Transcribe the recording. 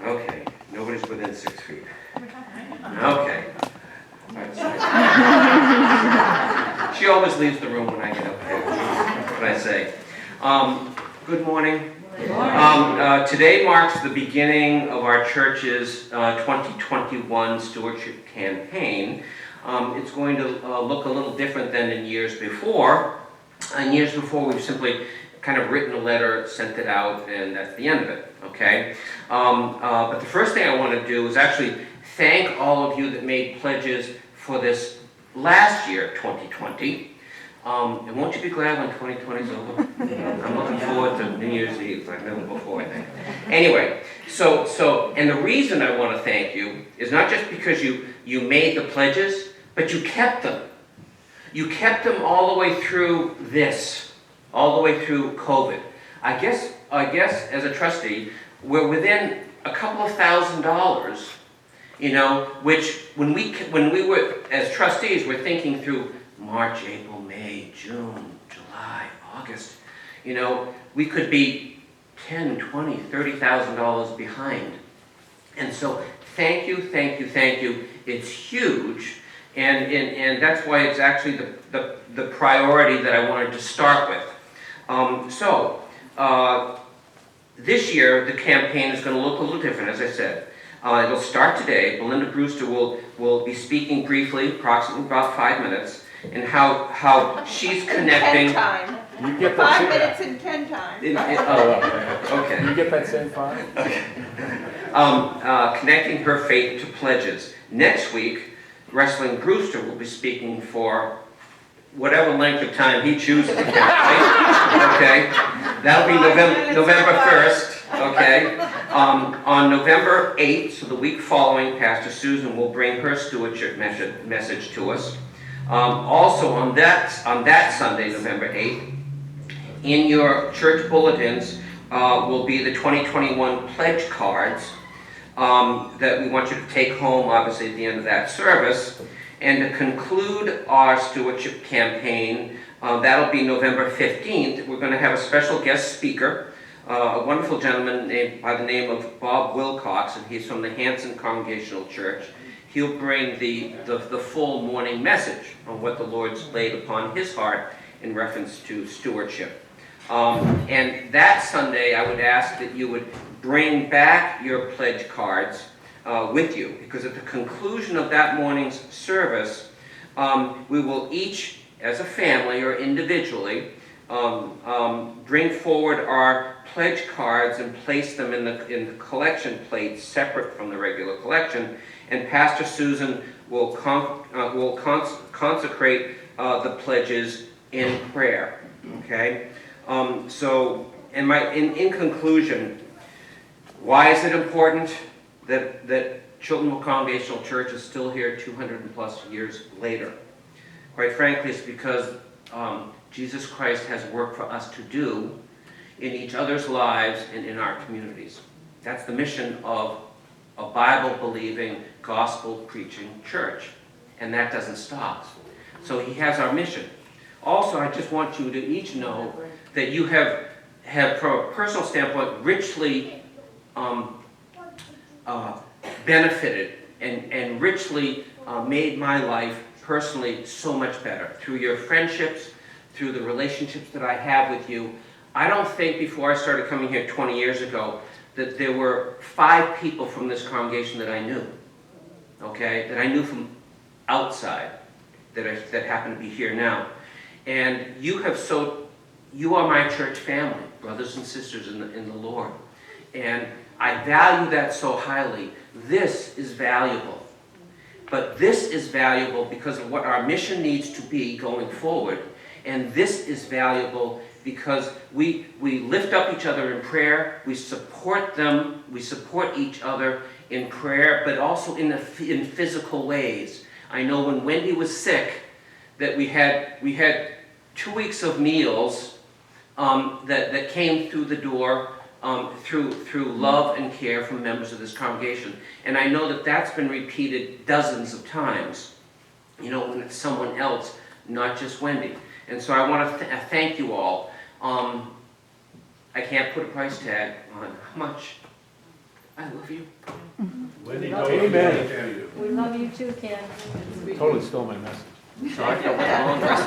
Okay, nobody's within 6 feet. Okay. She always leaves the room when I get up there. What I say. Good morning. Today marks the beginning of our church's 2021 Stewardship Campaign. It's going to look a little different than in years before. In years before, we've simply kind of written a letter, sent it out, and that's the end of it, okay? But the first thing I want to do is actually thank all of you that made pledges for this last year, 2020. And won't you be glad when 2020 is over? I'm looking forward to New Year's Eve, like never before, I think. Anyway, and the reason I want to thank you is not just because you made the pledges, but you kept them. You kept them all the way through this, all the way through COVID. I guess as a trustee, we're within a couple of $1,000s, you know, which when we were, as trustees, we're thinking through March, April, May, June, July, August. You know, we could be $10,000, $20,000, $30,000 behind. And so thank you. It's huge. And that's why it's actually the priority that I wanted to start with. This year, the campaign is going to look a little different, as I said. It'll start today. Belinda Brewster will be speaking briefly, approximately about 5 minutes, and how she's connecting. 10 time. You get 5 minutes and 10 times. Okay. You get that same 5? Okay. Connecting her faith to pledges. Next week, Wrestling Brewster will be speaking for whatever length of time he chooses to right? Okay? That'll be November 1st. Okay? On November 8th, so the week following, Pastor Susan will bring her stewardship message to us. Also on that Sunday, November 8th, in your church bulletins will be the 2021 pledge cards that we want you to take home, obviously, at the end of that service. And to conclude our stewardship campaign, that'll be November 15th. We're going to have a special guest speaker, a wonderful gentleman by the name of Bob Wilcox, and he's from the Hanson Congregational Church. He'll bring the full morning message on what the Lord's laid upon his heart in reference to stewardship. And that Sunday, I would ask that you would bring back your pledge cards with you, because at the conclusion of that morning's service, we will each, as a family or individually, bring forward our pledge cards and place them in the collection plate separate from the regular collection. And Pastor Susan will consecrate the pledges in prayer. Okay. In conclusion, why is it important that Chiltonville Congregational Church is still here 200 plus years later? Quite frankly, it's because Jesus Christ has work for us to do in each other's lives and in our communities. That's the mission of a Bible-believing, gospel-preaching church, and that doesn't stop. So he has our mission. Also, I just want you to each know that you have from a personal standpoint, richly benefited and richly made my life personally so much better through your friendships, through the relationships that I have with you. I don't think before I started coming here 20 years ago that there were 5 people from this congregation that I knew, okay, that I knew from outside, that happen to be here now. And you are my church family, brothers and sisters in the Lord. And I value that so highly. This is valuable. But this is valuable because of what our mission needs to be going forward. And this is valuable because we lift up each other in prayer, we support them, we support each other in prayer, but also in physical ways. I know when Wendy was sick that we had 2 weeks of meals that came through the door through love and care from members of this congregation. And I know that that's been repeated dozens of times, you know, when it's someone else, not just Wendy. And so I want to thank you all. I can't put a price tag on how much I love you. Wendy, Amen. We love you too, Ken. Totally stole my message. So I feel like I'm all dressed